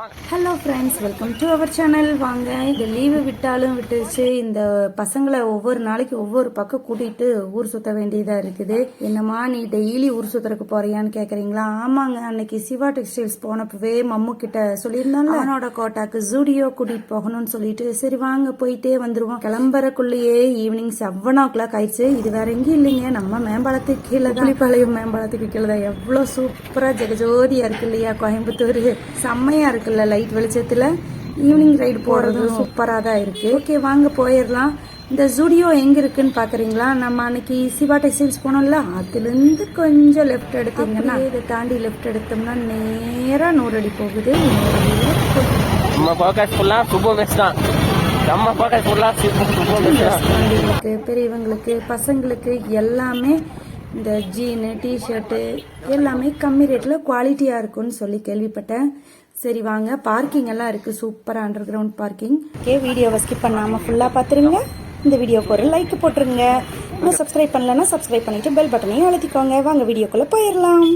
Hello friends, welcome to our channel. வாங்க, இந்த leave விட்டாலும் விட்டுருச்சு. இந்த பசங்களை ஒவ்வொரு நாளைக்கு ஒவ்வொரு பக்கம் கூட்டிட்டு ஊர் சுத்த வேண்டியதா இருக்குது. என்னம்மா நீ டெய்லி ஊர் சுத்துறதுக்கு போறியான்னு கேக்குறீங்களா? ஆமாங்க, அன்னைக்கு சிவா டெக்ஸ்டைல்ஸ் போனப்பவே மம்மு கிட்ட சொல்லியிருந்தாங்க அவனோட கோட்டாக்கு ஜூடியோ கூட்டிட்டு போகணும்னு சொல்லிட்டு, சரி வாங்க போயிட்டே வந்துருவோம். கிளம்புறக்குள்ளேயே ஈவினிங் 7 ஆயிடுச்சு. இது வேற எங்கேயும் இல்லைங்க, நம்ம மேம்பாலத்துக்கு கீழே தான், புலிப்பாளையம் மேம்பாலத்துக்கு கீழே தான். எவ்வளவு சூப்பரா ஜெகஜோதியா இருக்கு இல்லையா கோயம்புத்தூர். செம்மையா இருக்குல்ல லைட் வெளிச்சத்துல ஈவினிங் ரைடு போறதும் சூப்பரா தான் இருக்கு. ஓகே வாங்க போயிடலாம். இந்த ஜூடியோ எங்க இருக்குன்னு பாக்குறீங்களா? நம்ம அன்னைக்கு சிவா டெக்ஸ்டைல்ஸ் போனோம்ல, அதுல இருந்து கொஞ்சம் லெஃப்ட் எடுத்தீங்கன்னா இதை தாண்டி லெஃப்ட் எடுத்தோம்னா நேரா 100 அடி போகுது. பெரியவங்களுக்கு பசங்களுக்கு எல்லாமே இந்த ஜீனு டிஷர்ட்டு எல்லாமே கம்மி ரேட்ல குவாலிட்டியா இருக்கும்னு சொல்லி கேள்விப்பட்டேன். சரி வாங்க, பார்க்கிங் எல்லாம் இருக்கு, சூப்பரா அண்டர் கிரவுண்ட் பார்க்கிங். வீடியோவை ஸ்கிப் பண்ணாம ஃபுல்லா பாத்துருங்க. இந்த வீடியோக்கு ஒரு லைக் போட்டுருங்க. இன்னும் சப்ஸ்கிரைப் பண்ணலன்னா சப்ஸ்கிரைப் பண்ணிட்டு பெல் பட்டனையும் அழுத்திக்கோங்க. வாங்க வீடியோக்குள்ள போயிடலாம்.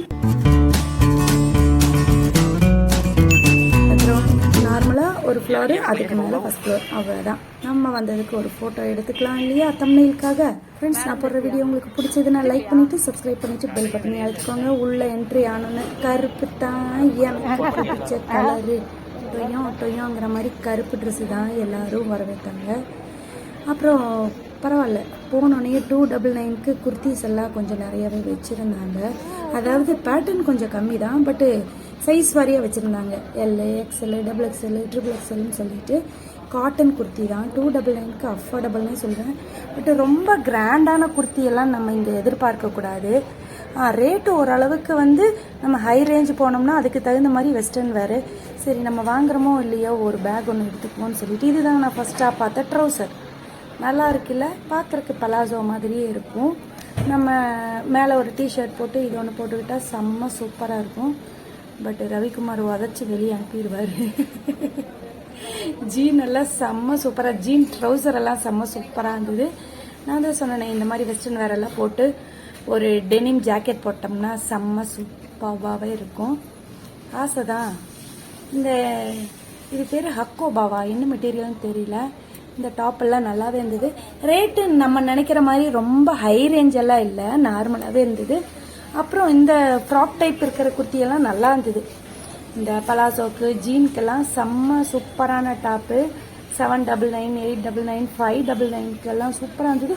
நார்மலா ஒரு ஃப்ளோரு, அதுக்கு மேல ஃபர்ஸ்ட் ஃப்ளோர், அவ்வளவுதான். நம்ம வந்ததுக்கு ஒரு போட்டோ எடுத்துக்கலாம் இல்லையா தம்ப்நெயிலுக்காக. ஃப்ரெண்ட்ஸ், நான் போடுற வீடியோ உங்களுக்கு பிடிச்சதுன்னா லைக் பண்ணிட்டு சப்ஸ்கிரைப் பண்ணிட்டு பெல் பட்டனை அழுத்திக்கோங்க. உள்ள என்ட்ரி ஆனோன்னு கருப்பு தான் எனக்கு பிடிச்ச கலரு. டொயோங்கிற மாதிரி கருப்பு ட்ரெஸ்ஸு தான் எல்லாரும் வரவேற்றாங்க. அப்புறம் பரவாயில்ல, போனோடனே 299க்கு குர்த்திஸ் எல்லாம் கொஞ்சம் நிறையவே வச்சுருந்தாங்க. அதாவது பேட்டர்ன் கொஞ்சம் கம்மி தான், பட்டு சைஸ் வாரியாக வச்சுருந்தாங்க. எல், எக்ஸ்எல், XXL, XXLன்னு சொல்லிட்டு காட்டன் குர்த்தி தான். 299க்கு அஃபோர்டபுள்னே சொல்கிறேன். பட் ரொம்ப கிராண்டான குர்த்தியெல்லாம் நம்ம இங்கே எதிர்பார்க்கக்கூடாது. ரேட்டு ஓரளவுக்கு வந்து நம்ம ஹை ரேஞ்ச் போனோம்னா அதுக்கு தகுந்த மாதிரி வெஸ்டர்ன் வேறு. சரி நம்ம வாங்குறோமோ இல்லையோ ஒரு பேக் ஒன்று எடுத்துக்குவோன்னு சொல்லிட்டு, இதுதான் நான் ஃபஸ்ட்டாக பார்த்த ட்ரௌசர். நல்லா இருக்குல்ல, பார்க்குறக்கு பலாசோ மாதிரியே இருக்கும். நம்ம மேலே ஒரு டிஷர்ட் போட்டு இது ஒன்று போட்டுக்கிட்டால் செம்ம சூப்பராக இருக்கும். பட் ரவிக்குமார் உதச்சி வெளியே அனுப்பிடுவார். ஜீன் எல்லாம் செம்ம சூப்பராக, ஜீன் ட்ரௌசர் எல்லாம் செம்ம சூப்பராக இருந்தது. நான் தான் சொன்னேன், இந்த மாதிரி வெஸ்டர்ன் வேர் எல்லாம் போட்டு ஒரு டெனிம் ஜாக்கெட் போட்டோம்னா செம்ம சூப்பராகவே இருக்கும். ஆசை தான். இந்த இது பேர் ஹக்கோபாவா, என்ன மெட்டீரியல்னு தெரியல. இந்த டாப் எல்லாம் நல்லாவே இருந்தது. ரேட்டு நம்ம நினைக்கிற மாதிரி ரொம்ப ஹை ரேஞ்ச் எல்லாம் இல்லை, நார்மலாகவே இருந்தது. அப்புறம் இந்த ஃப்ராக் டைப் இருக்கிற குர்த்தியெல்லாம் நல்லா இருந்தது. இந்த பலாசோக்கு ஜீனுக்கெல்லாம் செம்ம சூப்பரான டாப்பு. 799, 899, 599 சூப்பராக இருந்தது.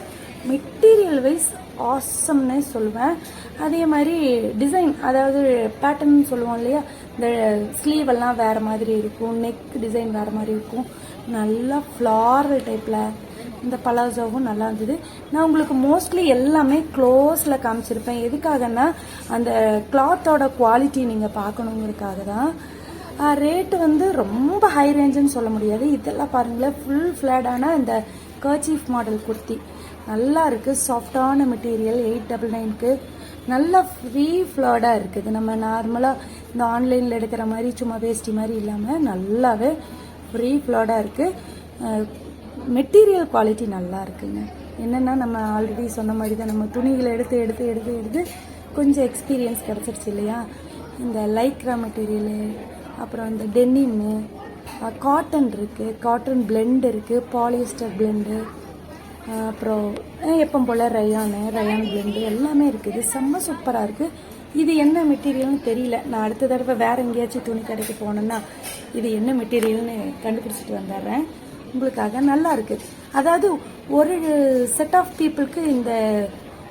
மெட்டீரியல் வைஸ் ஆசம்னே சொல்லுவேன். அதே மாதிரி டிசைன், அதாவது பேட்டர்ன் சொல்லுவோம் இல்லையா, இந்த ஸ்லீவ் எல்லாம் வேறு மாதிரி இருக்கும், நெக் டிசைன் வேறு மாதிரி இருக்கும். நல்லா ஃப்ளாரல் டைப்பில் இந்த பலாசோவும் நல்லா இருந்தது. நான் உங்களுக்கு மோஸ்ட்லி எல்லாமே க்ளோஸில் காமிச்சிருப்பேன். எதுக்காகன்னா அந்த கிளாத்தோட குவாலிட்டி நீங்கள் பார்க்கணுங்கிறதுக்காக தான். ரேட்டு வந்து ரொம்ப ஹை ரேஞ்சுன்னு சொல்ல முடியாது. இதெல்லாம் பாருங்களேன், ஃபுல் ஃப்ளாடான இந்த கர்ச்சீஃப் மாடல் குர்த்தி நல்லா இருக்குது. சாஃப்டான மெட்டீரியல். 899க்கு நல்லா ஃப்ரீ ஃப்ளாடாக இருக்குது. நம்ம நார்மலாக இந்த ஆன்லைனில் எடுக்கிற மாதிரி சும்மா வேஸ்டி மாதிரி இல்லாமல் நல்லாவே ஃப்ரீ ஃப்ளாடாக இருக்குது. மெட்டீரியல் குவாலிட்டி நல்லா இருக்குங்க. என்னென்னா நம்ம ஆல்ரெடி சொன்ன மாதிரி தான், நம்ம துணிகளை எடுத்து எடுத்து எடுத்து எடுத்து கொஞ்சம் எக்ஸ்பீரியன்ஸ் கிடச்சிருச்சு இல்லையா. இந்த லைக்ரா மெட்டீரியலு, அப்புறம் இந்த டெனிம்மு, காட்டன் இருக்குது, காட்டன் பிளெண்ட் இருக்குது, பாலிஸ்டர் பிளெண்டு, அப்புறம் எப்போ போல் ரயான் பிளெண்டு எல்லாமே இருக்குது. செம்ம சூப்பராக இருக்குது. இது என்ன மெட்டீரியல்னு தெரியல. நான் அடுத்த தடவை வேறு எங்கேயாச்சும் துணி கடைக்கு போனேன்னா இது என்ன மெட்டீரியல்னு கண்டுபிடிச்சிட்டு வந்துடுறேன் உங்களுக்காக. நல்லா இருக்குது. அதாவது ஒரு செட் ஆஃப் பீப்புளுக்கு இந்த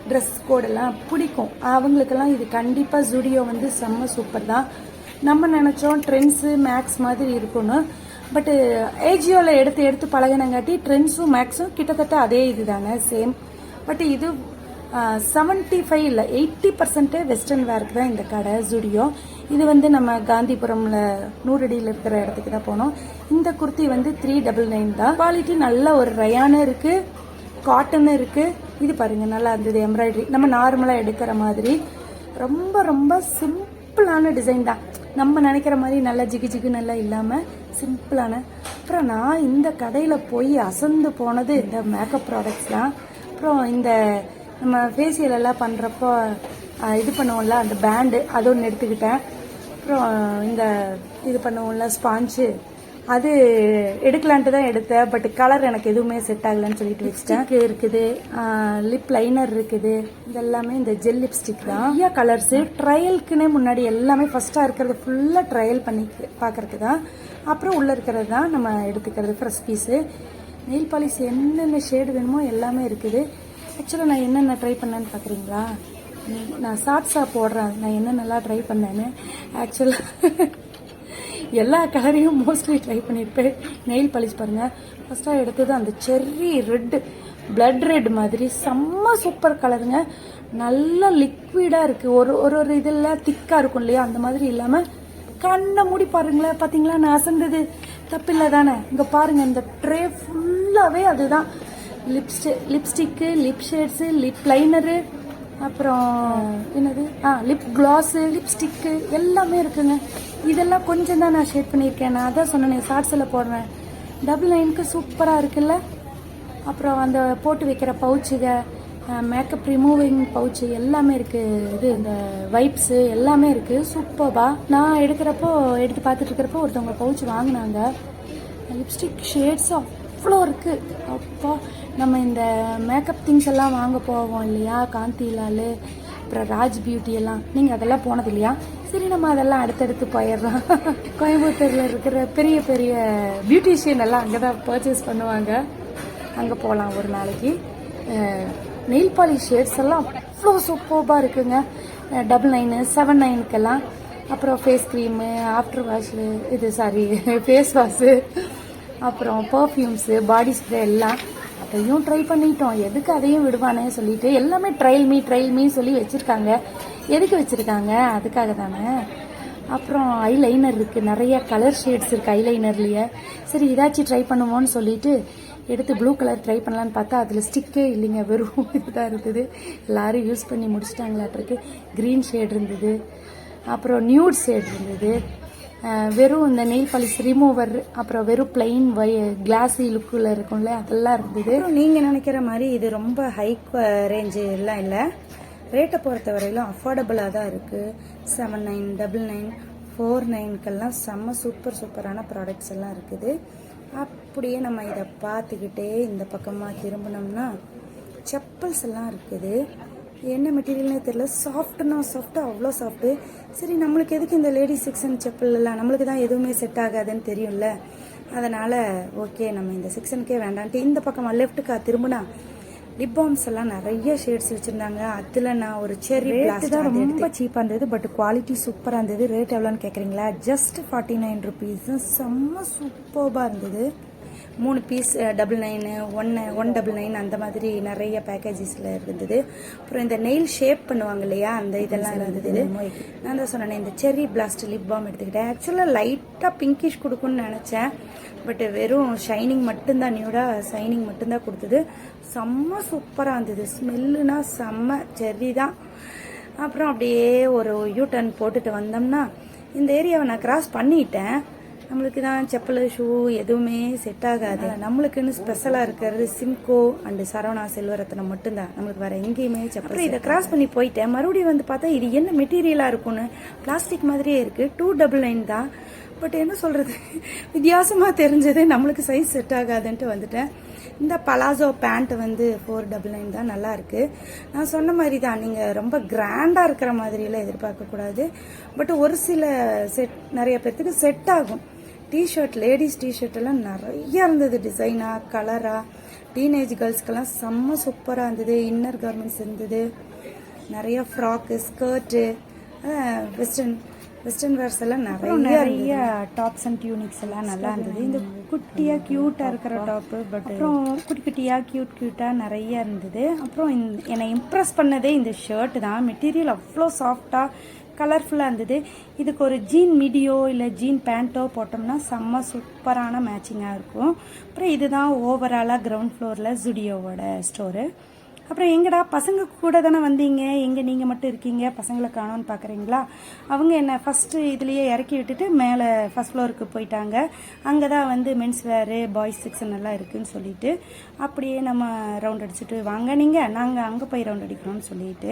ட்ரெஸ் கோடெல்லாம் பிடிக்கும், அவங்களுக்கெல்லாம் இது கண்டிப்பாக ஜூடியோ வந்து செம்ம சூப்பர் தான். நம்ம நினச்சோம் ட்ரெண்ட்ஸு மேக்ஸ் மாதிரி இருக்குன்னு, பட்டு ஏஜியோவில் எடுத்து எடுத்து பழகினங்காட்டி ட்ரெண்ட்ஸும் மேக்ஸும் கிட்டத்தட்ட அதே இது தானே, சேம். பட் இது 75 இல்லை 80% வெஸ்டர்ன் வேருக்கு தான் இந்த கடை ஜூடியோ. இது வந்து நம்ம காந்திபுரம்ல 100 அடியில் இருக்கிற இடத்துக்கு தான் போனோம். இந்த குர்த்தி வந்து 399 தான். குவாலிட்டி நல்ல ஒரு ரயானு இருக்கு, காட்டனும் இருக்கு. இது பாருங்க நல்லா இருந்தது. எம்ப்ராய்டரி நம்ம நார்மலாக எடுக்கிற மாதிரி ரொம்ப ரொம்ப சிம்பிளான டிசைன் தான். நம்ம நினைக்கிற மாதிரி நல்லா ஜிகு ஜிகு நல்லா இல்லாமல் சிம்பிளான. அப்புறம் நான் இந்த கடையில் போய் அசந்து போனது இந்த மேக்கப் ப்ராடக்ட்ஸ் தான். அப்புறம் இந்த நம்ம ஃபேஷியல் எல்லாம் பண்ணுறப்போ இது பண்ணுவோம்ல அந்த பேண்டு, அது ஒன்று எடுத்துக்கிட்டேன். அப்புறம் இந்த இது பண்ணுவோம்ல ஸ்பாஞ்சு, அது எடுக்கலான்ட்டு தான் எடுத்தேன். பட் கலர் எனக்கு எதுவுமே செட் ஆகலன்னு சொல்லிட்டு வச்சுட்டேன். இருக்குது, லிப் லைனர் இருக்குது, இதெல்லாமே இந்த ஜெல் லிப்ஸ்டிக் தான். நிறைய கலர்ஸு ட்ரையலுக்குன்னே முன்னாடி எல்லாமே ஃபர்ஸ்ட்டாக இருக்கிறது ஃபுல்லாக ட்ரையல் பண்ணி பார்க்கறதுக்கு தான். அப்புறம் உள்ளே இருக்கிறது தான் நம்ம எடுத்துக்கிறது ஃப்ரெஷ் பீஸு. நெயில் பாலிஷ் என்னென்ன ஷேடு வேணுமோ எல்லாமே இருக்குது. ஆக்சுவலாக நான் என்னென்ன ட்ரை பண்ணேன்னு பார்க்குறீங்களா? நான் ஷார்ட்ஸாக போடுறேன் நான் என்னென்னலாம் ட்ரை பண்ணேன்னு. ஆக்சுவலாக எல்லா கலரையும் மோஸ்ட்லி ட்ரை பண்ணியிருப்பேன். நெயில் பாலிஷ் பாருங்கள், ஃபஸ்ட்டாக எடுத்தது அந்த செர்ரி ரெட்டு, பிளட் ரெட் மாதிரி செம்ம சூப்பர் கலருங்க. நல்லா லிக்விடாக இருக்குது. ஒரு இதெல்லாம் திக்காக இருக்கும் இல்லையா, அந்த மாதிரி இல்லாமல் கண்ணை மூடி பாருங்களேன். பார்த்தீங்களா, நான் அசந்தது தப்பில்லை தானே? இங்கே பாருங்கள், இந்த ட்ரே ஃபுல்லாகவே அதுதான். Lipstick, lip shades, lip liner, அப்புறம் என்னது லிப் கிளாஸு, லிப்ஸ்டிக்கு எல்லாமே இருக்குங்க. இதெல்லாம் கொஞ்சம் தான் நான் ஷேட் பண்ணியிருக்கேன். நான் அதான் சொன்னேன் ஷார்ட்ஸில் போடுறேன். 999க்கு சூப்பராக இருக்குல்ல. அப்புறம் அந்த போட்டு வைக்கிற பவுச்சுக, மேக்கப் ரிமூவிங் பவுச்சு எல்லாமே இருக்குது. இது இந்த வைப்ஸு எல்லாமே இருக்குது சூப்பர்பா. நான் எடுத்து பார்த்துட்டு இருக்கிறப்போ ஒருத்தவங்க பவுச் வாங்கினாங்க. லிப்ஸ்டிக் ஷேட்ஸ் அவ்வளோ இருக்குது. அப்பா, நம்ம இந்த மேக்கப் திங்ஸ் எல்லாம் வாங்க போவோம் இல்லையா, காந்திலால், அப்புறம் ராஜ் பியூட்டி எல்லாம். நீங்கள் அதெல்லாம் போனது இல்லையா? சரி, நம்ம அதெல்லாம் அடுத்தடுத்து போயிடலாம். கோயம்புத்தூரில் இருக்கிற பெரிய பெரிய பியூட்டிஷியன் எல்லாம் அங்கே தான் பர்ச்சேஸ் பண்ணுவாங்க. அங்கே போகலாம் ஒரு நாளைக்கு. நெயில் பாலிஷ் ஷேட்ஸ் எல்லாம் அவ்வளோ சூப்பராக இருக்குங்க. 99, 79க்கெல்லாம். அப்புறம் face cream, after wash, face wash, அப்புறம் பர்ஃப்யூம்ஸு, பாடி ஸ்ப்ரே எல்லாம் அதையும் ட்ரை பண்ணிட்டோம். எதுக்கு அதையும் விடுவானே சொல்லிட்டு எல்லாமே ட்ரையல் மீ சொல்லி வச்சுருக்காங்க. எதுக்கு வச்சுருக்காங்க? அதுக்காக தானே. அப்புறம் ஐலைனர் இருக்குது, நிறைய கலர் ஷேட்ஸ் இருக்குது ஐலைனர்லேயே. சரி, இதாச்சும் ட்ரை பண்ணுவோன்னு சொல்லிட்டு எடுத்து ப்ளூ கலர் ட்ரை பண்ணலான்னு பார்த்தா அதில் ஸ்டிக்கே இல்லைங்க, வெறும் இதுதான் இருந்தது. எல்லோரும் யூஸ் பண்ணி முடிச்சிட்டாங்களாட்டிருக்கு. க்ரீன் ஷேட் இருந்தது, அப்புறம் நியூட் ஷேட் இருந்தது, வெறும் இந்த நெயில் பாலிஷ் ரிமூவர், அப்புறம் வெறும் பிளெயின் கிளாஸி லுக்கில் இருக்கும்ல அதெல்லாம் இருந்தது. நீங்கள் நினைக்கிற மாதிரி இது ரொம்ப ஹை ரேஞ்சு எல்லாம் இல்லை. ரேட்டை பொறுத்த வரையிலும் அஃபோர்டபுளாக தான் இருக்குது. 79, 99, 49க்கெல்லாம் செம்ம சூப்பரான ப்ராடக்ட்ஸ் எல்லாம் இருக்குது. அப்படியே நம்ம இதை பார்த்துக்கிட்டே இந்த பக்கமாக திரும்பினோம்னா செப்பல்ஸ் எல்லாம் இருக்குது. என்ன மெட்டீரியல்னே தெரியல, சாஃப்ட்டு, அவ்வளோ சாஃப்ட்டு. சரி, நம்மளுக்கு எதுக்கு இந்த லேடிஸ் செக்ஷன் செப்பல் எல்லாம், நம்மளுக்கு தான் எதுவுமே செட் ஆகாதுன்னு தெரியும்ல. அதனால் ஓகே, நம்ம இந்த செக்ஷனுக்கே வேண்டான்ட்டு இந்த பக்கமாக லெஃப்ட்டுக்கா திரும்பினா லிப் பாம்ஸ் எல்லாம் நிறைய ஷேட்ஸ் வச்சுருந்தாங்க. அதில் நான் ஒரு செர்ரி பிளாஸ்ட் தான் ரொம்ப சீப்பாக இருந்தது, பட் குவாலிட்டி சூப்பராக இருந்தது. ரேட் எவ்வளோன்னு கேட்குறீங்களா? Just 49 rupees. செம்ம சூப்பராக இருந்தது. 3 பீஸ் 99, 199 அந்த மாதிரி நிறைய பேக்கேஜஸில் இருந்தது. அப்புறம் இந்த நெயில் ஷேப் பண்ணுவாங்க இல்லையா, அந்த இதெல்லாம் இருந்தது. நான் தான் சொன்னேன், இந்த செர்ரி பிளாஸ்ட் லிப் பாம் எடுத்துக்கிட்டேன். ஆக்சுவலாக லைட்டாக பிங்கிஷ் கொடுக்குன்னு நினச்சேன், பட் வெறும் ஷைனிங் மட்டும்தான், நியூடாக ஷைனிங் மட்டும்தான் கொடுத்தது. செம்ம சூப்பராக இருந்தது. ஸ்மெல்லுனா செம்ம செர்ரி தான். அப்புறம் அப்படியே ஒரு யூ டர்ன் போட்டுட்டு வந்தோம்னா இந்த ஏரியாவை நான் கிராஸ் பண்ணிட்டேன். நம்மளுக்கு தான் செப்பல் ஷூ எதுவுமே செட் ஆகாது. நம்மளுக்குன்னு ஸ்பெஷலாக இருக்கிறது சிம்கோ அண்டு சரவணா செல்வரத்னம் மட்டும்தான். நம்மளுக்கு வேறு எங்கேயுமே செப்பல். இதை கிராஸ் பண்ணி போயிட்டேன். மறுபடியும் வந்து பார்த்தா இது என்ன மெட்டீரியலாக இருக்கும்னு, பிளாஸ்டிக் மாதிரியே இருக்குது. 299 தான். பட் என்ன சொல்கிறது, வித்தியாசமாக தெரிஞ்சது, நம்மளுக்கு சைஸ் செட் ஆகாதுன்ட்டு வந்துட்டேன். இந்த பலாசோ பேண்ட் வந்து 499 தான், நல்லா இருக்குது. நான் சொன்ன மாதிரி தான், நீங்கள் ரொம்ப கிராண்டாக இருக்கிற மாதிரியெல்லாம் எதிர்பார்க்கக்கூடாது. பட் ஒரு சில நிறைய பேர்த்துக்கு செட் ஆகும். டிஷர்ட், லேடிஸ் டிஷர்ட் எல்லாம் நிறைய இருந்தது, டிசைனாக, கலராக. டீனேஜ் கேர்ள்ஸ்க்கெல்லாம் செம்ம சூப்பராக இருந்தது. இன்னர் கார்மெண்ட்ஸ் இருந்தது, நிறைய ஃப்ராக்கு, ஸ்கர்ட்டு, வெஸ்டர்ன் வேர்ஸ் எல்லாம் நிறைய டாப்ஸ் அண்ட் டியூனிக்ஸ் எல்லாம் நல்லா இருந்தது. இந்த குட்டியாக க்யூட்டாக இருக்கிற டாப்பு, பட் அப்புறம் குட்டியாக க்யூட்டாக நிறைய இருந்தது. அப்புறம் என்னை இம்ப்ரெஸ் பண்ணதே இந்த ஷர்ட் தான். மெட்டீரியல் அவ்வளோ சாஃப்டாக கலர்ஃபுல்லாக இருந்தது. இதுக்கு ஒரு ஜீன் மிடியோ இல்லை ஜீன் பேண்ட்டோ போட்டோம்னா செம்ம சூப்பரான மேட்சிங்காக இருக்கும். அப்புறம் இதுதான் ஓவராலாக கிரவுண்ட் ஃப்ளோரில் ஜுடியோவோட ஸ்டோரு. அப்புறம் எங்கடா பசங்க கூட தானே வந்தீங்க, எங்கே நீங்கள் மட்டும் இருக்கீங்க, பசங்களை காணோன்னு பார்க்குறீங்களா? அவங்க என்ன ஃபஸ்ட்டு இதுலேயே இறக்கி விட்டுட்டு மேலே ஃபஸ்ட் ஃப்ளோருக்கு போயிட்டாங்க. அங்கே தான் வந்து மென்ஸ் வேரு, பாய்ஸ் செக்ஷன் எல்லாம் இருக்குதுன்னு சொல்லிட்டு அப்படியே நம்ம ரவுண்ட் அடிச்சுட்டு வாங்க, நாங்கள் அங்கே போய் ரவுண்ட் அடிக்கிறோம்னு சொல்லிட்டு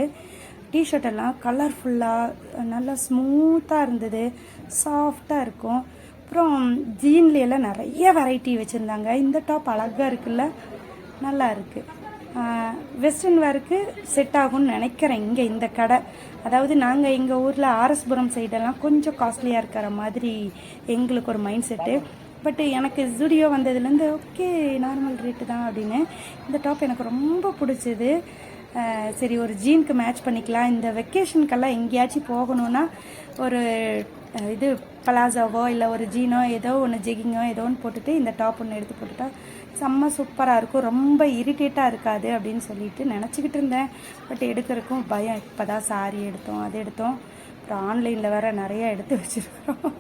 டிஷர்ட் எல்லாம் கலர்ஃபுல்லாக நல்லா ஸ்மூத்தாக இருந்தது, சாஃப்டாக இருக்கும். அப்புறம் ஜீன்ல எல்லாம் நிறைய வெரைட்டி வச்சுருந்தாங்க. இந்த டாப் அழகாக இருக்குல்ல, நல்லா இருக்குது. வெஸ்டர்ன் வேருக்கு செட் ஆகும்னு நினைக்கிறேன் இங்கே இந்த கடை. அதாவது நாங்கள் எங்கள் ஊரில் ஆர்எஸ்புரம் சைடெல்லாம் கொஞ்சம் காஸ்ட்லியாக இருக்கிற மாதிரி எங்களுக்கு ஒரு மைண்ட் செட்டு. பட் எனக்கு ஜூடியோ வந்ததுலேருந்து ஓகே நார்மல் ரேட்டு தான் அப்படின்னு. இந்த டாப் எனக்கு ரொம்ப பிடிச்சது. சரி ஒரு ஜீனுக்கு மேட்ச் பண்ணிக்கலாம். இந்த வெக்கேஷனுக்கெல்லாம் எங்கேயாச்சும் போகணுன்னா ஒரு இது பலாசாவோ இல்லை ஒரு ஜீனோ ஏதோ ஒன்று ஜெகிங்கோ ஏதோ ஒன்று போட்டுட்டு இந்த டாப் ஒன்று எடுத்து போட்டுட்டா செம்ம சூப்பராக இருக்கும், ரொம்ப இரிட்டேட்டாக இருக்காது அப்படின்னு சொல்லிட்டு நினச்சிக்கிட்டு இருந்தேன். பட் எடுக்கிறதுக்கும் பயம். இப்போ தான் சாரி எடுத்தோம், அது எடுத்தோம், அப்புறம் ஆன்லைனில் வேறு நிறையா எடுத்து வச்சுருக்கோம்.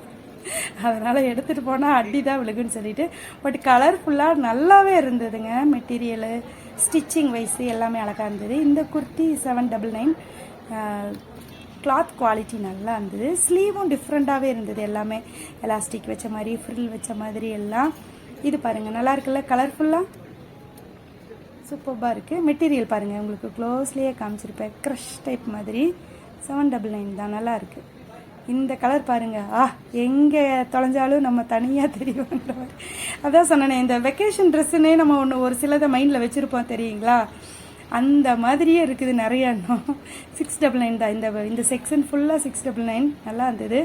அதனால் எடுத்துகிட்டு போனால் அடி தான் விழுகுன்னு சொல்லிட்டு. பட் கலர்ஃபுல்லாக நல்லாவே இருந்ததுங்க. மெட்டீரியலு ஸ்டிச்சிங் வைஸு எல்லாமே அழகாக இருந்தது. இந்த குர்த்தி 799. கிளாத் குவாலிட்டி நல்லா இருந்தது. ஸ்லீவும் டிஃப்ரெண்ட்டாகவே இருந்தது, எல்லாமே எலாஸ்டிக் வச்ச மாதிரி ஃப்ரில் வச்ச மாதிரி எல்லாம். இது பாருங்கள் நல்லா இருக்குல்ல, கலர்ஃபுல்லாக சூப்பராக இருக்குது. மெட்டீரியல் பாருங்கள், உங்களுக்கு க்ளோஸ்லேயே காமிச்சிருப்பேன், க்ரஷ் டைப் மாதிரி. 799 தான், நல்லா இருக்குது. இந்த கலர் பாருங்கள், எங்கே தொலைஞ்சாலும் நம்ம தனியாக தெரியுன்ற மாதிரி. அதான் சொன்னேனே, இந்த வெக்கேஷன் ட்ரெஸ்ஸுன்னே நம்ம ஒன்று ஒரு சிலதை மைண்டில் வச்சுருப்போம் தெரியுங்களா, அந்த மாதிரியே இருக்குது நிறைய. 699 தான். இந்த செக்ஷன் ஃபுல்லாக 699 நல்லா இருந்தது.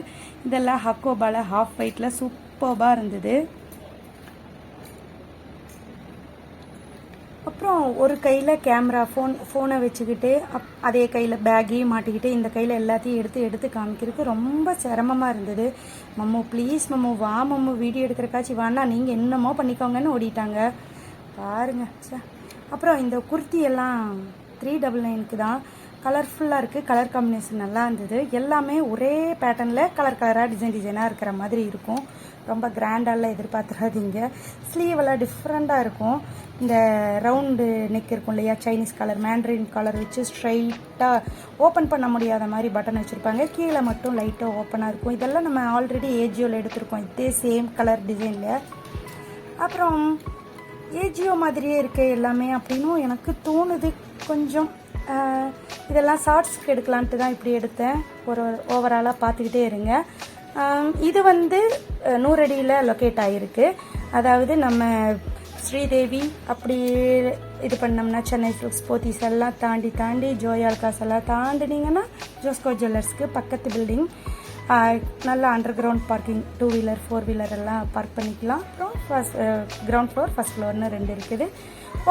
இதெல்லாம் ஹக்கோபால ஹாஃப் ஒயிட்டில் சூப்பராக இருந்தது. அப்புறம் ஒரு கையில் கேமரா ஃபோனை வச்சுக்கிட்டு அதே கையில் பேக்கையும் மாட்டிக்கிட்டு இந்த கையில் எல்லாத்தையும் எடுத்து காமிக்கிறதுக்கு ரொம்ப சிரமமாக இருந்தது. மம்மு ப்ளீஸ் மம்மு வா மம்மு வீடியோ எடுக்கிறக்காச்சும் வானா, நீங்கள் என்னமோ பண்ணிக்கோங்கன்னு ஓடிட்டாங்க பாருங்க. அப்புறம் இந்த குர்த்தி எல்லாம் 399 தான். கலர்ஃபுல்லாக இருக்குது, கலர் காம்பினேஷன் நல்லா இருந்தது. எல்லாமே ஒரே பேட்டர்னில் கலராக டிசைனாக இருக்கிற மாதிரி இருக்கும். ரொம்ப கிராண்டாலாம் எதிர்பார்த்துறாதீங்க. ஸ்லீவெல்லாம் டிஃப்ரெண்ட்டாக இருக்கும். இந்த ரவுண்டு நெக் இருக்கும் இல்லையா, சைனீஸ் கலர் மேண்ட்ரின் கலர் வச்சு ஸ்ட்ரைட்டாக ஓப்பன் பண்ண முடியாத மாதிரி பட்டன் வச்சுருப்பாங்க. கீழே மட்டும் லைட்டாக ஓப்பனாக இருக்கும். இதெல்லாம் நம்ம ஆல்ரெடி ஏஜியோவில் எடுத்திருக்கோம், இதே சேம் கலர் டிசைனில். அப்புறம் ஏஜியோ மாதிரியே இருக்குது எல்லாமே அப்படின்னும் எனக்கு தோணுது கொஞ்சம். இதெல்லாம் ஷார்ட்ஸ்க்கு எடுக்கலான்ட்டு தான் இப்படி எடுத்தேன். ஒரு ஓவராலாக பார்த்துக்கிட்டே இருங்க. இது வந்து 100 அடியில் லொக்கேட் ஆகிருக்கு. அதாவது நம்ம ஸ்ரீதேவி அப்படி இது பண்ணோம்னா சென்னை சில்க்ஸ் போத்தீஸ் எல்லாம் தாண்டி ஜோயால்காஸ் எல்லாம் தாண்டினீங்கன்னா ஜோஸ்கோ ஜுவல்லர்ஸ்க்கு பக்கத்து பில்டிங். நல்லா under ground parking, 2 wheeler 4 wheeler எல்லாம் பார்க் பண்ணிக்கலாம். அப்புறம் கிரவுண்ட் ஃப்ளோர் ஃபர்ஸ்ட் ஃப்ளோர்னு 2 இருக்குது.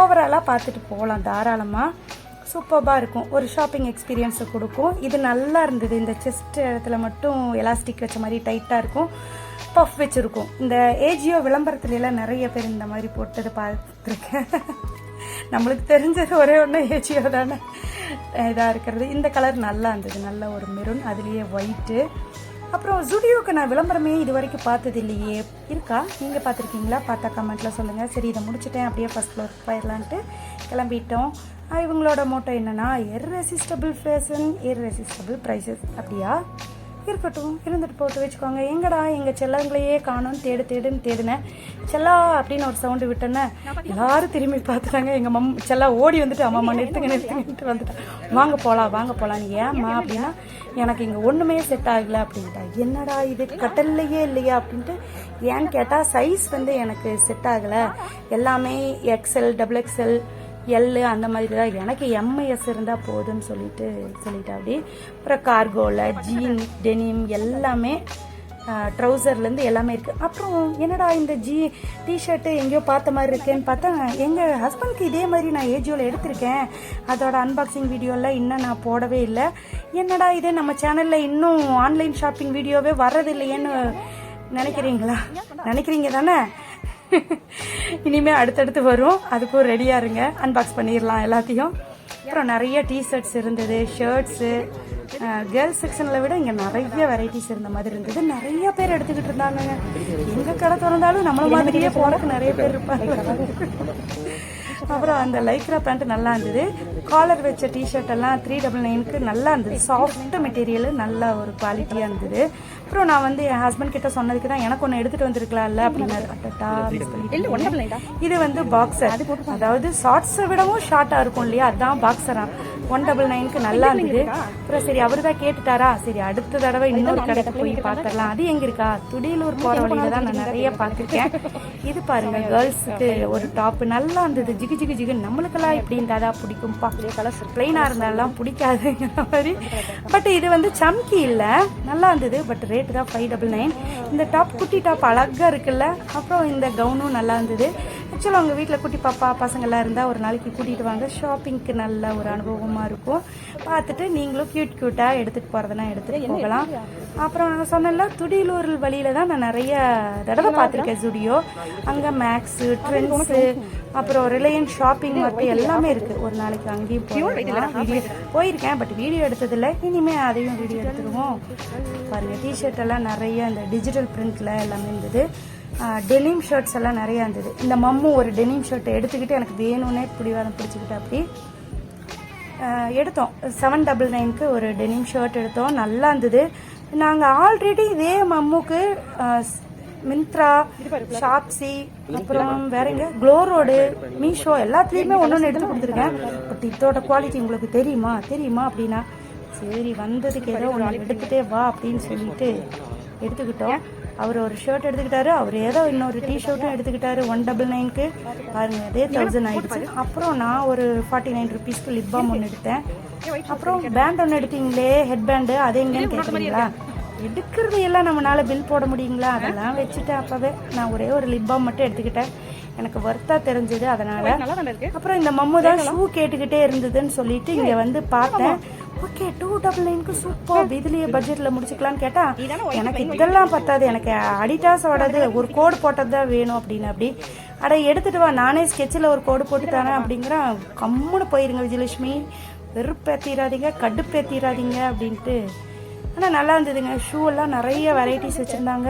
ஓவராலாக பார்த்துட்டு போகலாம் தாராளமாக. சூப்பராக இருக்கும், ஒரு ஷாப்பிங் எக்ஸ்பீரியன்ஸை கொடுக்கும். இது நல்லா இருந்தது. இந்த செஸ்ட் இடத்துல மட்டும் எலாஸ்டிக் வச்ச மாதிரி டைட்டாக இருக்கும், பஃப் வச்சுருக்கும். இந்த ஏஜியோ விளம்பரத்துலலாம் நிறைய பேர் இந்த மாதிரி போட்டது பார்த்துருக்கேன். நம்மளுக்கு தெரிஞ்சது ஒரே ஒன்று ஏஜியோ தானே இதாக இருக்கிறது. இந்த கலர் நல்லா இருந்தது, நல்ல ஒரு மெரூன், அதுலேயே ஒயிட்டு. அப்புறம் ஜூடியோக்கு நான் விளம்பரமே இது வரைக்கும் பார்த்தது இல்லையே, இருக்கா நீங்கள் பார்த்துருக்கீங்களா? பார்த்தா கமெண்ட்டில் சொல்லுங்கள். சரி இதை முடிச்சுட்டேன், அப்படியே ஃபர்ஸ்ட் ஃப்ளோருக்கு போயிடலான்ட்டு கிளம்பிட்டோம். இவங்களோட மோட்டோ என்னென்னா இர்ரெசிஸ்டபிள் ஃபேஷன் இர்ரெசிஸ்டபிள் ப்ரைஸஸ். அப்படியா, இருக்கட்டும், இருந்துட்டு போட்டு வச்சுக்கோங்க. எங்கடா எங்கள் செல்லங்களையே காணோன்னு தேடுன்னு தேடினேன். செல்லா அப்படின்னு ஒரு சவுண்டு விட்டேன்னே எல்லாரும் திரும்பி பார்த்துட்டாங்க. எங்கள் செல்லா ஓடி வந்துட்டு அம்மா நிறுத்துங்கன்ட்டு வந்துட்டேன். வாங்க போகலாம். ஏம்மா அப்படின்னா, எனக்கு இங்கே ஒன்றுமே செட் ஆகலை அப்படின்ட்டா. என்னடா இது கட்டல்லையே இல்லையா அப்படின்ட்டு. ஏன்னு கேட்டால் சைஸ் வந்து எனக்கு செட் ஆகலை, எல்லாமே XL XXL L அந்த மாதிரி தான். எனக்கு MS இருந்தால் போதும்னு சொல்லிட்டு அப்படி. அப்புறம் கார்கோவில் ஜீன் டெனிம் எல்லாமே, ட்ரௌசர்லேருந்து எல்லாமே இருக்குது. அப்புறம் என்னடா இந்த டிஷர்ட்டு எங்கேயோ பார்த்த மாதிரி இருக்கேன்னு பார்த்தா, எங்கள் ஹஸ்பண்ட்க்கு இதே மாதிரி நான் ஏஜியோவில் எடுத்திருக்கேன். அதோட அன்பாக்சிங் வீடியோலாம் இன்னும் நான் போடவே இல்லை. என்னடா இதே நம்ம சேனலில் இன்னும் ஆன்லைன் ஷாப்பிங் வீடியோவே வர்றதில்லையேன்னு நினைக்கிறீங்க தானே? இனிமேல் அடுத்தடுத்து வரும், அதுக்கும் ரெடியாக இருங்க. அன்பாக்ஸ் பண்ணிடலாம் எல்லாத்தையும். அப்புறம் நிறைய டிஷர்ட்ஸ் இருந்தது, ஷர்ட்ஸு. கேர்ள்ஸ் செக்ஷனில் விட இங்கே நிறைய வெரைட்டிஸ் இருந்த மாதிரி இருந்தது. நிறைய பேர் எடுத்துக்கிட்டு இருந்தாங்க. எங்கே கடை திறந்தாலும் நம்மள மாதிரியே போறதுக்கு நிறைய பேர் இருப்பாங்க. அப்புறம் அந்த லைக்ரா பேண்ட் நல்லா இருந்தது. காலர் வச்ச டிஷர்ட் எல்லாம் 399க்கு நல்லா இருந்தது. சாஃப்ட் மெட்டீரியல், நல்ல ஒரு குவாலிட்டியாக இருந்தது. அப்புறம் நான் வந்து என் ஹஸ்பண்ட் கிட்ட சொன்னதுக்கு தான் எனக்கு ஒன்று எடுத்துகிட்டு வந்திருக்கலாம்ல அப்படின்னாரு. இது வந்து பாக்ஸர், அதாவது ஷார்ட்ஸை விடவும் ஷார்ட்டாக இருக்கும் இல்லையா, அதுதான் பாக்ஸரா. 199க்கு நல்லா இருந்தது. அப்புறம் சரி அவரு தான் கேட்டுட்டாரா, சரி அடுத்த தடவை இன்னொரு கடைக்கு போய் பார்த்துடலாம். அது எங்க இருக்கா, துடியலூர் போற வழியில தான் நான் நிறைய பார்த்துருக்கேன். இது பாருங்க, கேர்ள்ஸுக்கு ஒரு டாப் நல்லா இருந்தது. ஜிகு ஜிகு ஜிகு, நம்மளுக்கெல்லாம் இப்படி இருந்தா பிடிக்கும்பா, பிளைனா இருந்தாலும் பிடிக்காது மாதிரி. பட் இது வந்து சம்கி இல்ல, நல்லா இருந்தது. பட் ரேட்டு தான் 599. இந்த டாப் குட்டி டாப் அழகா இருக்குல்ல. அப்புறம் இந்த கவுனும் நல்லா இருந்தது. ஆக்சுவலாக உங்கள் வீட்டில் குட்டி பாப்பா பசங்கள்லாம் இருந்தால் ஒரு நாளைக்கு கூட்டிகிட்டு வாங்க, ஷாப்பிங்க்கு நல்ல ஒரு அனுபவமாக இருக்கும். பார்த்துட்டு நீங்களும் க்யூட்டாக எடுத்துகிட்டு போகிறதுனா எடுத்துகிட்டு போகலாம். அப்புறம் நான் சொன்னேன்ல, துடியலூர் வழியில் தான் நான் நிறைய தடவை பார்த்துருக்கேன் ஸ்டுடியோ. அங்கே மேக்ஸு, ட்ரெண்ட்ஸு, அப்புறம் ரிலையன்ஸ் ஷாப்பிங் மார்ட் எல்லாமே இருக்குது. ஒரு நாளைக்கு அங்கேயும் போயிருக்கேன், பட் வீடியோ எடுத்ததில்லை. இனிமேல் அதையும் வீடியோ எடுத்துருவோம். பாருங்கள், டிஷர்ட் எல்லாம் நிறைய இந்த டிஜிட்டல் பிரிண்டில் எல்லாமே இருந்தது. டெனிம் ஷர்ட்ஸ் எல்லாம் நிறையா இருந்தது. இந்த மம்மு ஒரு டெனிம் ஷர்ட்டை எடுத்துக்கிட்டு எனக்கு வேணும்னே பிடிவாதம் பிடிச்சிக்கிட்டு அப்படி எடுத்தோம். 799க்கு ஒரு டெனிம் ஷர்ட் எடுத்தோம், நல்லா இருந்தது. நாங்கள் ஆல்ரெடி இதே மம்முக்கு மிந்த்ரா, ஷாப்ஸி, அப்புறம் வேறங்க க்ளோரோடு, மீஷோ எல்லாத்துலேயுமே ஒன்று எடுத்து கொடுத்துருக்கேன். பட் இதோட குவாலிட்டி உங்களுக்கு தெரியுமா அப்படின்னா, சரி வந்ததுக்கு ஏதோ ஒன்று எடுத்துகிட்டே வா அப்படின்னு சொல்லிட்டு எடுத்துக்கிட்டோம். அவர் ஒரு ஷர்ட் எடுத்துக்கிட்டாரு, அவர் ஏதோ இன்னொரு டிஷர்ட்டும் எடுத்துக்கிட்டாரு 199க்கு. பாருங்க, அதே 1000 ஆயிடுச்சு. அப்புறம் நான் ஒரு 49 ருபீஸ்க்கு லிப் பாம் ஒன்று எடுத்தேன். அப்புறம் பேண்ட் ஒன்று எடுத்தீங்களே, ஹெட் பேண்டு, அது எங்கன்னு கேட்குறீங்களா? எடுக்கிறது எல்லாம் நம்மளால பில் போட முடியுங்களா? அதெல்லாம் வச்சுட்டு அப்பவே நான் ஒரே ஒரு லிப் பாம் மட்டும் எடுத்துக்கிட்டேன். எனக்கு ஒர்த்தா தெரிஞ்சது அதனால. அப்புறம் இந்த மம்மு தான் ஷூ கேட்டுக்கிட்டே இருந்ததுன்னு சொல்லிட்டு இங்க வந்து பார்த்தேன். ஓகே, 299க்கு சூப்பர், இதுலயே பட்ஜெட்ல முடிச்சுக்கலான்னு கேட்டா, எனக்கு இதெல்லாம் பத்தாது, எனக்கு அடிடாஸோடது ஒரு கோடு போட்டது தான் வேணும் அப்படின்னு. அப்படி அட எடுத்துட்டு வா, நானே ஸ்கெட்சில் ஒரு கோடு போட்டு தானே அப்படிங்கிறேன். கம்முன்னு போயிருங்க விஜயலட்சுமி, வெறுப்பேற்றிடாதீங்க, கடுப்பேற்றிடாதீங்க அப்படின்ட்டு. ஆனால் நல்லா இருந்ததுங்க. ஷூ எல்லாம் நிறைய வெரைட்டிஸ் வச்சுருந்தாங்க.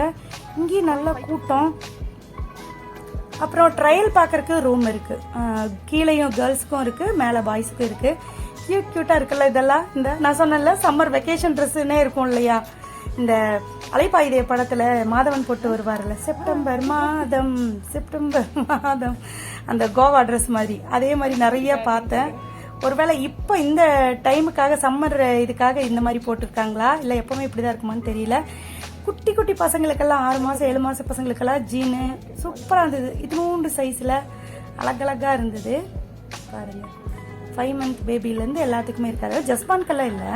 இங்கேயும் நல்ல கூட்டம். அப்புறம் ட்ரையல் பார்க்கறக்கு ரூம் இருக்குது. கீழேயும் கேர்ள்ஸுக்கும் இருக்குது, மேலே பாய்ஸுக்கும் இருக்குது. க்யூட்டாக இருக்குல்ல இதெல்லாம். இந்த நான் சொன்னேன்ல, சம்மர் வெக்கேஷன் ட்ரெஸ்ஸுன்னே இருக்கும் இல்லையா, இந்த அலைப்பாயுதே படத்தில் மாதவன் போட்டு வருவார்ல, செப்டம்பர் மாதம் அந்த கோவா ட்ரெஸ் மாதிரி, அதே மாதிரி நிறைய பார்த்தேன். ஒருவேளை இப்போ இந்த டைமுக்காக சம்மர் இதுக்காக இந்த மாதிரி போட்டிருக்காங்களா, இல்லை எப்பவுமே இப்படிதான் இருக்குமான்னு தெரியல. குட்டி குட்டி பசங்களுக்கெல்லாம் 6 மாதம் 7 மாதம் பசங்களுக்கெல்லாம் ஜீனு சூப்பராக இருந்தது. இதுவும் சைஸில் அழகழகாக இருந்தது. பாருங்க, 5 மந்த் பேபிலேருந்து எல்லாத்துக்குமே இருக்காது. ஜஸ்பான்கெல்லாம் இல்லை.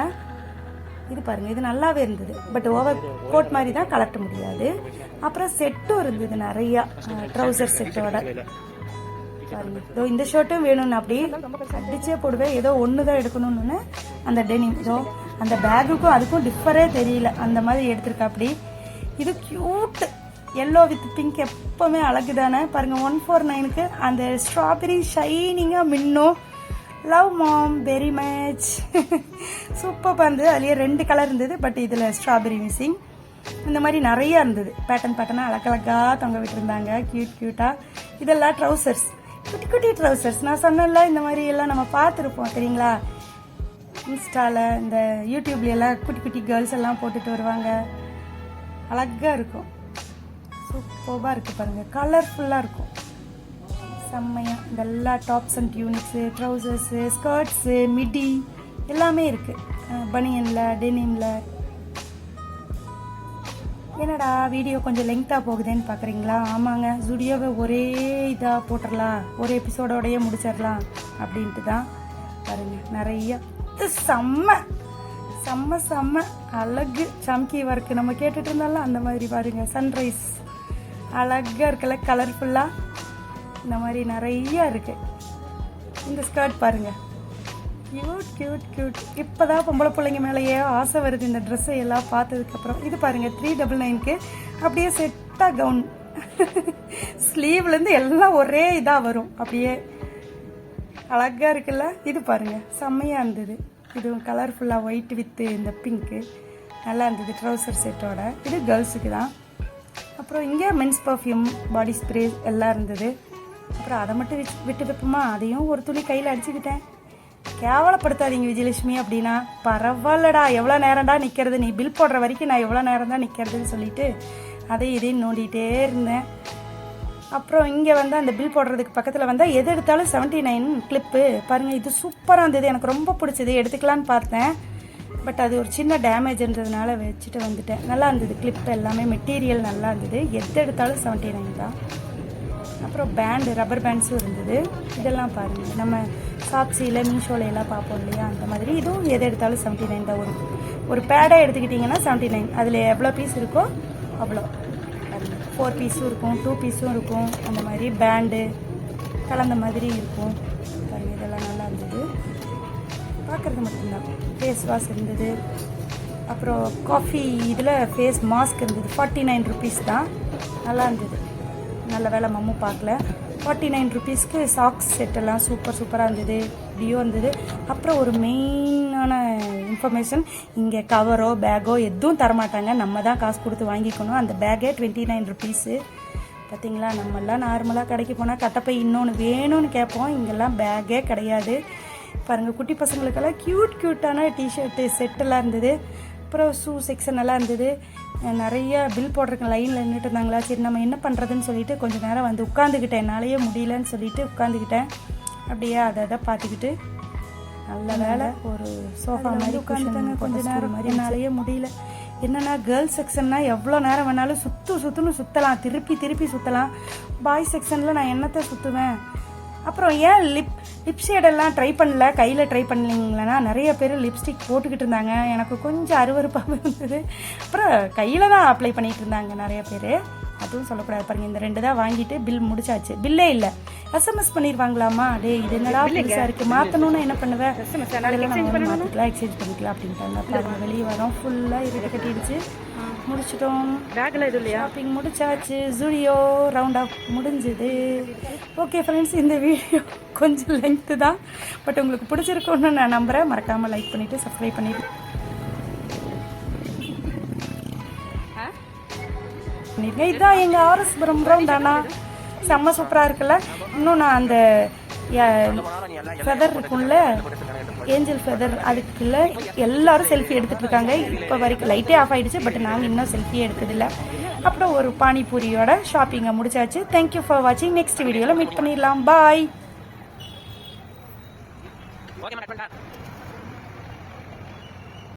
இது பாருங்க, இது நல்லாவே இருந்தது. பட் ஓவர் கோட் மாதிரி தான் கலட்ட முடியாது. அப்புறம் செட்டும் இருந்தது நிறையா, ட்ரௌசர் செட்டோட. பாருங்க, இதோ இந்த ஷர்ட்டும் வேணும்னு அப்படி அடிச்சே போடுவேன். ஏதோ ஒன்று தான் எடுக்கணும்னு அந்த டெனிம், இதோ அந்த பேகுக்கும் அதுக்கும் டிஃபரே தெரியல, அந்த மாதிரி எடுத்திருக்கா. அப்படி இது கியூட் எல்லோ வித் பிங்க், எப்பவுமே அழகு தானே. பாருங்க, 149க்கு அந்த ஸ்ட்ராபெரி ஷைனிங்காக மின்னும். லவ் மாம் வெரி மச், சூப்பராக இருந்தது. அதுலேயே 2 கலர் இருந்தது, பட் இதில் ஸ்ட்ராபெரி மிஸ்ஸிங். இந்த மாதிரி நிறையா இருந்தது, பேட்டர்னாக அழகழகாக தொங்க விட்டுருந்தாங்க, க்யூட்டாக. இதெல்லாம் ட்ரௌசர்ஸ், குட்டி குட்டி ட்ரௌசர்ஸ். நான் சொன்னேன்ல, இந்த மாதிரி எல்லாம் நம்ம பார்த்துருப்போம் தெரியுங்களா, இன்ஸ்டாவில், இந்த யூடியூப்ல எல்லாம் குட்டி குட்டி கேர்ள்ஸ் எல்லாம் போட்டுட்டு வருவாங்க, அழகாக இருக்கும். சூப்பராக இருக்குது பாருங்கள், கலர்ஃபுல்லாக இருக்கும், செம்மையாக. இந்த எல்லா tops and tunics, trousers, skirts, midi எல்லாமே இருக்குது. பனியனில், டெனிமில். என்னடா வீடியோ கொஞ்சம் லெங்க்த்தாக போகுதுன்னு பார்க்குறீங்களா? ஆமாங்க, ஸ்டுடியோவை ஒரே இதாக போட்டுடலாம், ஒரு எபிசோடோடையே முடிச்சிடலாம் அப்படின்ட்டு தான். பாருங்க, நிறைய செம்ம செம்ம செம்ம அழகு சம்கி ஒர்க்கு நம்ம கேட்டுட்டு இருந்தாலும் அந்த மாதிரி. பாருங்க, சன்ரைஸ் அழகாக இருக்குல்ல, கலர்ஃபுல்லாக. இந்த மாதிரி நிறைய இருக்கு. இந்த ஸ்கர்ட் பாருங்க, கியூட். இப்போதான் பொம்பளை பிள்ளைங்க மேலேயே ஆசை வருது இந்த ட்ரெஸ்ஸை எல்லாம் பார்த்ததுக்கப்புறம். இது பாருங்க, 399க்கு அப்படியே செட்டாக கவுன், ஸ்லீவ்லேருந்து எல்லாம் ஒரே இதாக வரும், அப்படியே அழகாக இருக்குல்ல. இது பாருங்க, செம்மையாக இருந்தது. இதுவும் கலர்ஃபுல்லாக ஒயிட் வித்து இந்த பிங்க்கு நல்லா இருந்தது, ட்ரௌசர் செட்டோட. இது கேர்ள்ஸுக்கு தான். அப்புறம் இங்கே மென்ஸ் பர்ஃப்யூம், பாடி ஸ்ப்ரே எல்லாம் இருந்தது. அப்புறம் அதை மட்டும் விட்டு வைப்போமா, அதையும் ஒரு துணி கையில் அடிச்சுக்கிட்டேன். கேவலப்படுத்தாதீங்க விஜயலட்சுமி அப்படின்னா. பரவாயில்லடா, எவ்வளோ நேரம்டா நிற்கிறது, நீ பில் போடுற வரைக்கும் நான் எவ்வளோ நேரம் தான் நிற்கிறதுன்னு சொல்லிட்டு அதை இதையும் நோண்டிகிட்டே இருந்தேன். அப்புறம் இங்கே வந்து அந்த பில் போடுறதுக்கு பக்கத்தில் வந்தால் எது எடுத்தாலும் 79 கிளிப்பு பாருங்கள். இது சூப்பராக இருந்தது, எனக்கு ரொம்ப பிடிச்சது, எடுத்துக்கலான்னு பார்த்தேன். பட் அது ஒரு சின்ன டேமேஜ்ன்றதுனால வச்சுட்டு வந்துட்டேன். நல்லா இருந்தது கிளிப் எல்லாமே, மெட்டீரியல் நல்லா இருந்தது. எது எடுத்தாலும் 79 தான். அப்புறம் பேண்டு, ரப்பர் பேண்ட்ஸும் இருந்தது. இதெல்லாம் பாருங்கள், நம்ம சாப்ஸியில் மீஷோவில் எல்லாம் பார்ப்போம் இல்லையா, அந்த மாதிரி இதுவும் எது எடுத்தாலும் 79 தான். ஒரு பேடை எடுத்துக்கிட்டிங்கன்னா 79, அதில் எவ்வளோ பீஸ் இருக்கோ அவ்வளோ. 4 பீஸும் இருக்கும், 2 பீஸும் இருக்கும். அந்த மாதிரி பேண்டு கலந்த மாதிரி இருக்கும் பாருங்கள். இதெல்லாம் நல்லா இருந்தது, பார்க்குறது மட்டும்தான். ஃபேஸ் வாஷ் இருந்தது. அப்புறம் காஃபி இதில் ஃபேஸ் மாஸ்க் இருந்தது. 49 ருபீஸ் தான், நல்லா இருந்தது. நல்ல வேலை மம்மு பார்க்கல. 49 ருபீஸ்க்கு சாக்ஸ் செட்டெல்லாம் சூப்பராக இருந்தது, டியோ இருந்தது. அப்புறம் ஒரு மெயினான இன்ஃபர்மேஷன், இங்கே கவரோ பேக்கோ எதுவும் தரமாட்டாங்க, நம்ம தான் காசு கொடுத்து வாங்கிக்கணும். அந்த பேக்கே 29 ருபீஸு. பார்த்திங்களா, நம்மெல்லாம் நார்மலாக கடைக்கு போனால் கட்டப்பை இன்னொன்று வேணும்னு கேட்போம், இங்கெல்லாம் பேக்கே கிடையாது. பாருங்கள், குட்டி பசங்களுக்கெல்லாம் க்யூட்டான டிஷர்ட்டு செட்டெல்லாம் இருந்தது. அப்புறம் ஷூ செக்ஷன் எல்லாம் இருந்தது. நிறைய பில் போடுறதுக்கு லைனில் நின்றுட்டு இருந்தாங்களா, சரி நம்ம என்ன பண்ணுறதுன்னு சொல்லிட்டு கொஞ்சம் நேரம் வந்து உட்காந்துக்கிட்டேன். என்னாலேயே முடியலன்னு சொல்லிட்டு உட்காந்துக்கிட்டேன். அப்படியே அதை பார்த்துக்கிட்டு நல்ல வேலை ஒரு சோஃபா மாதிரி உட்காந்துட்டாங்க கொஞ்சம் நேரம் மாதிரி. என்னாலேயே முடியல. என்னென்னா கேர்ள்ஸ் செக்ஷன்னா எவ்வளோ நேரம் வேணாலும் சுற்றுன்னு சுற்றலாம், திருப்பி சுற்றலாம். பாய்ஸ் செக்ஷனில் நான் என்னத்தை சுற்றுவேன். அப்புறம் ஏன் லிப் ஷேடெல்லாம் ட்ரை பண்ணல, கையில் ட்ரை பண்ணலீங்களா? நிறைய பேர் லிப்ஸ்டிக் போட்டுக்கிட்டு இருந்தாங்க, எனக்கு கொஞ்சம் அருவருப்பாக இருந்தது. அப்புறம் கையில் தான் அப்ளை பண்ணிகிட்டு இருந்தாங்க நிறைய பேர், அதுவும் சொல்லக்கூடாது. பாருங்கள், இந்த 2 தான் வாங்கிட்டு பில் முடிச்சாச்சு. பில்லே இல்லை, SMS பண்ணிடுவாங்களாமா. டே இது என்னடா புதுசாக இருக்குது, மாற்றணும்னு என்ன பண்ணுவேன், மாற்றிக்கலாம் எக்ஸ்சேஞ்ச் பண்ணிக்கலாம் அப்படின்ட்டாங்க. பாருங்கள், வெளியே வரோம், ஃபுல்லாக இருட்டு கட்டிடுச்சு. முடிச்சிட்டோம். பேக்கில் இது இல்லையா, ஷாப்பிங் முடிச்சாச்சு. ஜூடியோ ரவுண்ட் ஆஃப் முடிஞ்சுது. ஓகே ஃப்ரெண்ட்ஸ், இந்த வீடியோ கொஞ்சம் லென்த்து தான், பட் உங்களுக்கு பிடிச்சிருக்குன்னு நான் நம்புகிறேன். மறக்காமல் லைக் பண்ணிவிட்டு சப்ஸ்கிரைப் பண்ணிவிட்டு இதுதான் எங்கள் ஆர்எஸ்புரம் ரவுண்டானா, செம்ம சூப்பராக இருக்குல்ல. இன்னும் நான் அந்த ஃபெதர் இருக்கும்ல, ஏஞ்சல் ஃபெதர், அதுக்குள்ள எல்லாரும் செல்ஃபி எடுத்துகிட்டு இருக்காங்க. இப்போ வரைக்கும் லைட்டே ஆஃப் ஆகிடுச்சு, பட் நாங்கள் இன்னும் செல்ஃபியே எடுத்ததில்லை. அப்புறம் ஒரு பானிபூரியோட ஷாப்பிங்கை முடிச்சாச்சு. தேங்க்யூ ஃபார் வாட்சிங். நெக்ஸ்ட் வீடியோவில் மீட் பண்ணிடலாம். பாய்.